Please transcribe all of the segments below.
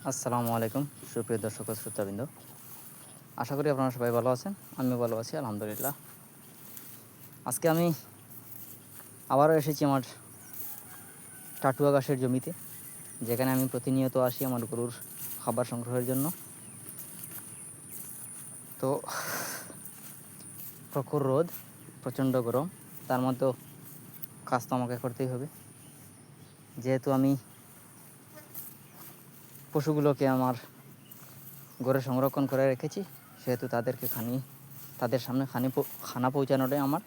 আসসালামু আলাইকুম সুপ্রিয় দর্শক ও শ্রোতাবৃন্দ, আশা করি আপনারা সবাই ভালো আছেন। আমিও ভালো আছি আলহামদুলিল্লাহ। আজকে আমি আবারও এসেছি আমার টাটুয়া ঘাসের জমিতে, যেখানে আমি প্রতিনিয়ত আসি আমার গরুর খাবার সংগ্রহের জন্য। তো প্রখর রোদ, প্রচণ্ড গরম, তার মধ্যেও কাজ তো আমাকে করতেই হবে। যেহেতু আমি পশুগুলোকে আমার ঘরে সংরক্ষণ করে রেখেছি, সেহেতু তাদের সামনে খানা পৌঁছানোটাই আমার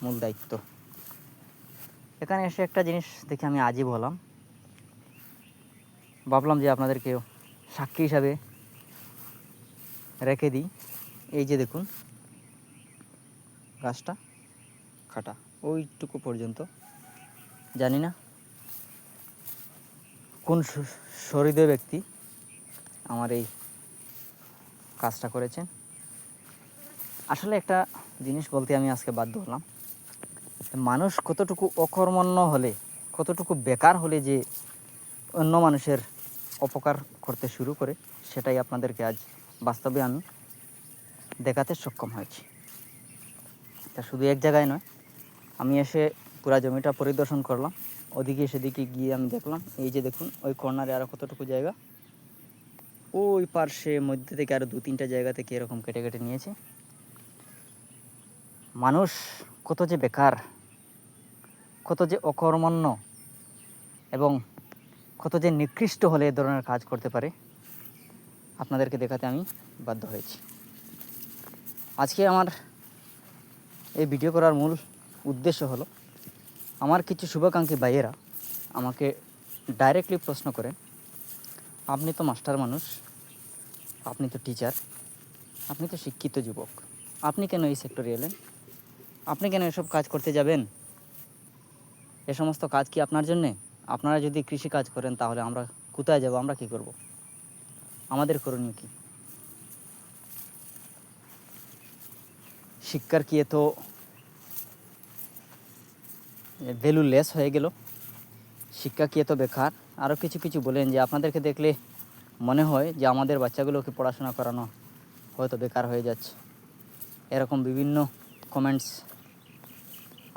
মূল দায়িত্ব। এখানে এসে একটা জিনিস দেখে আমি আজীব হলাম। ভাবলাম যে আপনাদেরকেও সাক্ষী হিসাবে রেখে দিই। এই যে দেখুন, গাছটা কাটা ওইটুকু পর্যন্ত। জানি না কোন সহৃদয় ব্যক্তি আমার এই কাজটা করেছেন। আসলে একটা জিনিস বলতে আমি আজকে বাধ্য হলাম, মানুষ কতটুকু অকর্মণ্য হলে, কতটুকু বেকার হলে যে অন্য মানুষের অপকার করতে শুরু করে, সেটাই আপনাদেরকে আজ বাস্তবে আমি দেখাতে সক্ষম হয়েছি। তা শুধু এক জায়গায় নয়, আমি এসে পুরো জমিটা পরিদর্শন করলাম। ওদিকে সেদিকে গিয়ে আমি দেখলাম, এই যে দেখুন ওই কর্নারে আরও কতটুকু জায়গা, ওই পার্শ্বে মধ্যে থেকে আরও 2-3টা জায়গা থেকে এরকম কেটে কেটে নিয়েছে। মানুষ কত যে বেকার, কত যে অকর্মণ্য এবং কত যে নিকৃষ্ট হলে এ ধরনের কাজ করতে পারে, আপনাদেরকে দেখাতে আমি বাধ্য হয়েছি। আজকে আমার এই ভিডিও করার মূল উদ্দেশ্য হলো, আমার কিছু শুভাকাঙ্ক্ষী ভাইয়েরা আমাকে ডাইরেক্টলি প্রশ্ন করেন, আপনি তো মাস্টার মানুষ, আপনি তো টিচার, আপনি তো শিক্ষিত যুবক, আপনি কেন এই সেক্টরে এলেন? আপনি কেন এসব কাজ করতে যাবেন? এ সমস্ত কাজ কি আপনার জন্যে? আপনারা যদি কৃষি কাজ করেন তাহলে আমরা কোথায় যাব? আমরা কি করব? আমাদের করণীয় কি? শিক্ষার কি এত ভ্যালুলেস হয়ে গেল? শিক্ষা কি এত বেকার? আরও কিছু কিছু বলেন যে আপনাদেরকে দেখলে মনে হয় যে আমাদের বাচ্চাগুলোকে পড়াশোনা করানো হয়তো বেকার হয়ে যাচ্ছে। এরকম বিভিন্ন কমেন্টস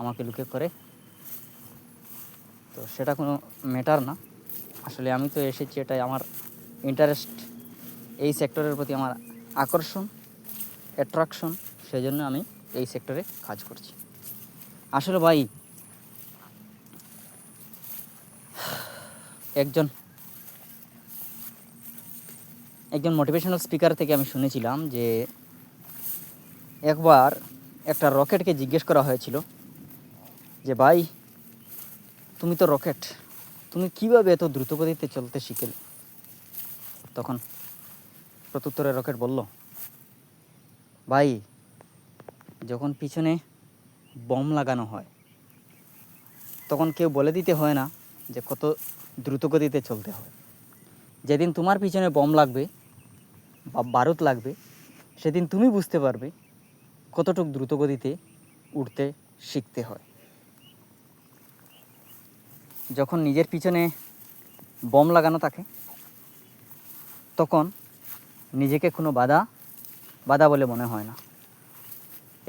আমাকে লুকে করে। তো সেটা কোনো ম্যাটার না। আসলে আমি তো এসেছি, এটাই আমার ইন্টারেস্ট, এই সেক্টরের প্রতি আমার আকর্ষণ, অ্যাট্রাকশন, সেজন্য আমি এই সেক্টরে কাজ করছি। আসলে ভাই, একজন মোটিভেশনাল স্পিকার থেকে আমি শুনেছিলাম যে একবার একটা রকেটকে জিজ্ঞেস করা হয়েছিল যে ভাই, তুমি তো রকেট, তুমি কীভাবে এত দ্রুতগতিতে চলতে শিখলে? তখন প্রত্যুত্তরে রকেট বলল, ভাই, যখন পিছনে বম লাগানো হয় তখন কেউ বলে দিতে হয় না যে কত দ্রুতগতিতে চলতে হয়। যেদিন তোমার পিছনে বম লাগবে বা বারুদ লাগবে, সেদিন তুমি বুঝতে পারবে কতটুকু দ্রুতগতিতে উঠতে শিখতে হয়। যখন নিজের পিছনে বম লাগানো থাকে তখন নিজেকে কোনো বাধা বলে মনে হয় না।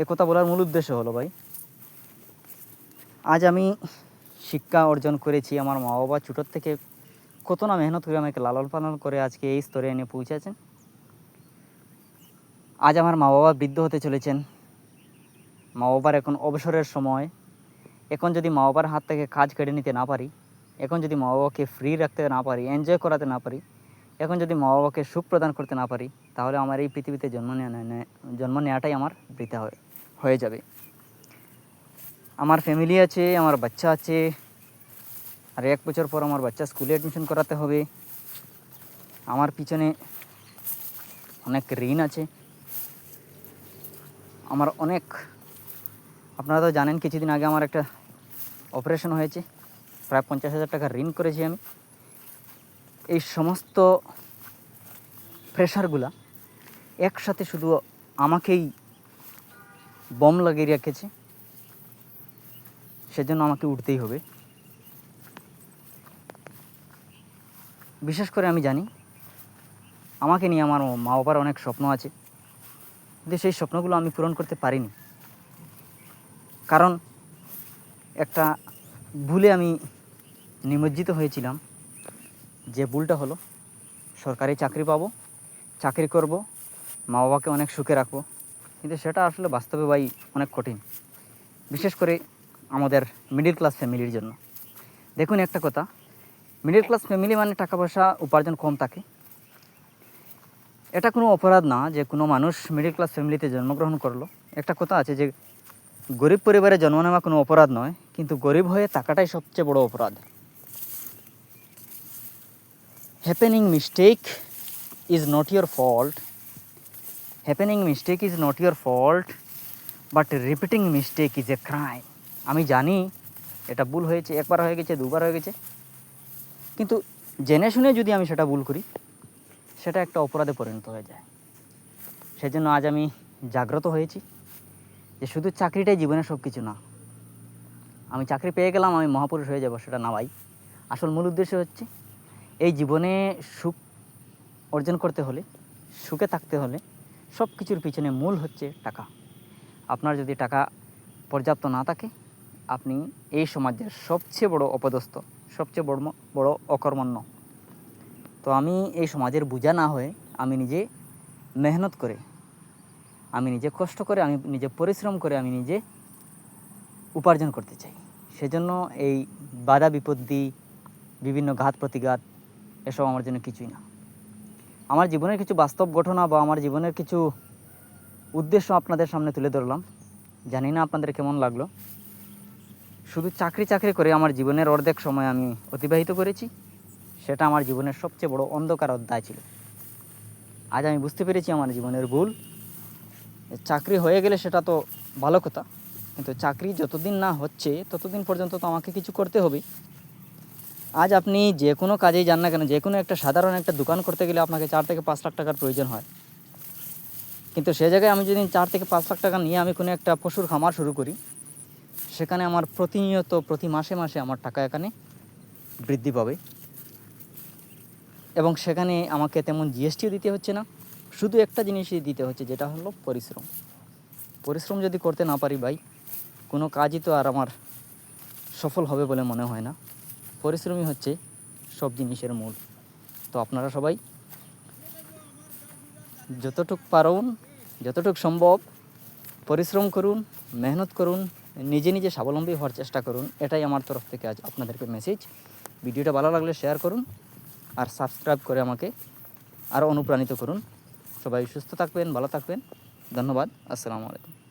একথা বলার মূল উদ্দেশ্য হলো, ভাই, আজ আমি শিক্ষা অর্জন করেছি। আমার মা বাবা ছোটোর থেকে কত না মেহনত করে আমাকে লালন পালন করে আজকে এই স্তরে এনে পৌঁছেছেন। আজ আমার মা বাবা বৃদ্ধ হতে চলেছেন। মা বাবার এখন অবসরের সময়। এখন যদি মা বাবার হাত থেকে কাজ কেড়ে নিতে না পারি, এখন যদি মা বাবাকে ফ্রি রাখতে না পারি, এনজয় করাতে না পারি, এখন যদি মা বাবাকে সুখ প্রদান করতে না পারি, তাহলে আমার এই পৃথিবীতে জন্ম নেওয়াটাই আমার বৃথা হয়ে যাবে। আমার ফ্যামিলি আছে, আমার বাচ্চা আছে, আর 1 বছর পর আমার বাচ্চা স্কুলে অ্যাডমিশন করাতে হবে। আমার পিছনে অনেক ঋণ আছে। আমার অনেক, আপনারা তো জানেন, কিছুদিন আগে আমার একটা অপারেশন হয়েছে, প্রায় 50,000 টাকা ঋণ করেছি আমি। এই সমস্ত প্রেশারগুলা একসাথে শুধু আমাকেই বম লাগিয়ে রেখেছে। সেজন্য আমাকে উঠতেই হবে। বিশেষ করে আমি জানি আমাকে নিয়ে আমার মা বাবার অনেক স্বপ্ন আছে, কিন্তু সেই স্বপ্নগুলো আমি পূরণ করতে পারিনি। কারণ একটা ভুলে আমি নিমজ্জিত হয়েছিলাম। যে ভুলটা হলো সরকারি চাকরি পাবো, চাকরি করব, মা বাবাকে অনেক সুখে রাখবো, কিন্তু সেটা আসলে বাস্তবে ভাই অনেক কঠিন, বিশেষ করে আমাদের মিডল ক্লাস ফ্যামিলির জন্য। দেখুন একটা কথা, মিডল ক্লাস ফ্যামিলি মানে টাকা পয়সা উপার্জন কম থাকে। এটা কোনো অপরাধ না যে কোনো মানুষ মিডল ক্লাস ফ্যামিলিতে জন্মগ্রহণ করলো। একটা কথা আছে যে গরিব পরিবারে জন্ম নেওয়া কোনো অপরাধ নয়, কিন্তু গরিব হয়ে থাকাটাই সবচেয়ে বড় অপরাধ। Happening mistake is not your fault, happening mistake is not your fault, but repeating mistake is a crime. আমি জানি এটা ভুল হয়েছে, একবার হয়ে গেছে, দুবার হয়ে গেছে, কিন্তু জেনে শুনে যদি আমি সেটা ভুল করি সেটা একটা অপরাধে পরিণত হয়ে যায়। সেজন্য আজ আমি জাগ্রত হয়েছি যে শুধু চাকরিটাই জীবনের সব কিছু না। আমি চাকরি পেয়ে গেলাম, আমি মহাপুরুষ হয়ে যাব, সেটা না ভাই। আসল মূল উদ্দেশ্য হচ্ছে এই জীবনে সুখ অর্জন করতে হলে, সুখে থাকতে হলে সব কিছুর পিছনে মূল হচ্ছে টাকা। আপনার যদি টাকা পর্যাপ্ত না থাকে, আপনি এই সমাজের সবচেয়ে বড় অপদস্থ, সবচেয়ে বড় অকর্মণ্য। তো আমি এই সমাজের বোঝা না হয়ে আমি নিজে মেহনত করে, আমি নিজে কষ্ট করে, আমি নিজে পরিশ্রম করে আমি নিজে উপার্জন করতে চাই। সেজন্য এই বাধা বিপত্তি, বিভিন্ন ঘাত প্রতিঘাত এসব আমার জন্য কিছুই না। আমার জীবনের কিছু বাস্তব ঘটনা বা আমার জীবনের কিছু উদ্দেশ্য আপনাদের সামনে তুলে ধরলাম। জানি না আপনাদের কেমন লাগলো। শুধু চাকরি করে আমার জীবনের অর্ধেক সময় আমি অতিবাহিত করেছি, সেটা আমার জীবনের সবচেয়ে বড় অন্ধকার অধ্যায় ছিল। আজ আমি বুঝতে পেরেছি আমার জীবনের ভুল। চাকরি হয়ে গেলে সেটা তো ভালো কথা, কিন্তু চাকরি যতদিন না হচ্ছে ততদিন পর্যন্ত তো আমাকে কিছু করতে হবে। আজ আপনি যে কোনো কাজেই যান না কেন, যে কোনো একটা সাধারণ একটা দোকান করতে গেলে আপনাকে 4 থেকে 5 লাখ টাকার প্রয়োজন হয়। কিন্তু সে জায়গায় আমি যদি 4 থেকে 5 লাখ টাকা নিয়ে আমি কোনো একটা পশুর খামার শুরু করি, সেখানে আমার প্রতিনিয়ত প্রতি মাসে মাসে আমার টাকা এখানে বৃদ্ধি পাবে, এবং সেখানে আমাকে তেমন জিএসটিও দিতে হচ্ছে না। শুধু একটা জিনিসই দিতে হচ্ছে, যেটা হলো পরিশ্রম। পরিশ্রম যদি করতে না পারি ভাই, কোনো কাজই তো আর আমার সফল হবে বলে মনে হয় না। পরিশ্রমই হচ্ছে সব জিনিসের মূল। তো আপনারা সবাই যতটুকু পারুন, যতটুকু সম্ভব পরিশ্রম করুন, মেহনত করুন, নিজে নিজে স্বাবলম্বী হওয়ার চেষ্টা করুন। এটাই আমার তরফ থেকে আজ আপনাদেরকে মেসেজ। ভিডিওটা ভালো লাগলে শেয়ার করুন আর সাবস্ক্রাইব করে আমাকে আরও অনুপ্রাণিত করুন। সবাই সুস্থ থাকবেন, ভালো থাকবেন। ধন্যবাদ। আসসালামু আলাইকুম।